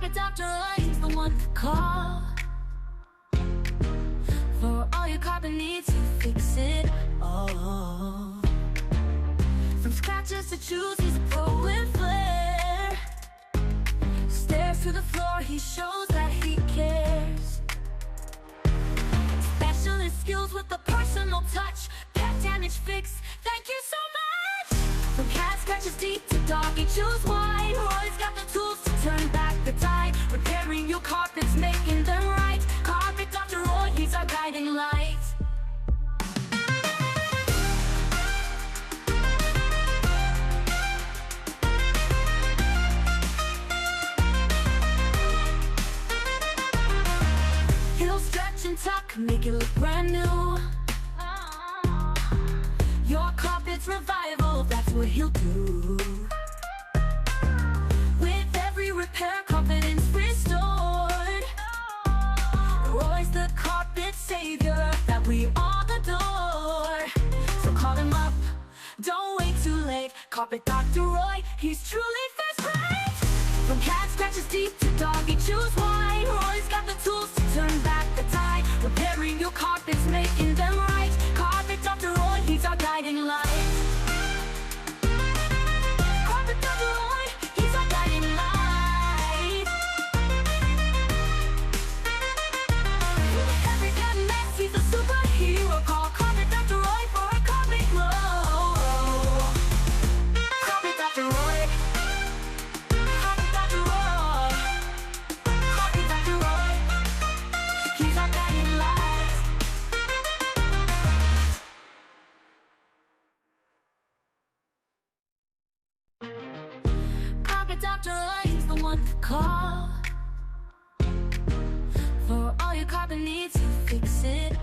Carpet Doctor Roy's the one to call for all your carpet needs, to fix it all. From scratches to choose, he's a pro with flair. Stares through the floor, he shows that he cares. Specialist skills with a personal touch. Pet damage fix, thank you so much. From cat scratches deep to doggy choose wide, Roy's got the tools to turn back the tide. Repairing your carpets, making them right. Carpet Dr. Roy, he's our guiding light. He'll stretch and tuck, make it look brand new. Your carpet's revival, that's what he'll do. With every repair, confidence restored. Roy's the carpet savior that we all adore. So call him up, don't wait too late. Carpet Dr. Roy, he's truly first rate. From cat scratches deep to doggy choose wide, Roy's got the tools to turn back the tide. Repairing your carpets, making them right. Carpet Dr. Roy, he's our guiding light. Carpet Dr. Roy, he's our guiding light. Every pet mess, he's a superhero. Call Carpet Dr. Roy for a carpet glow. Carpet Dr. Roy. Carpet Dr. Roy. Carpet Dr. Roy, he's our guiding light. Carpet Dr. Roy is the one to call for all your carpet needs, to fix it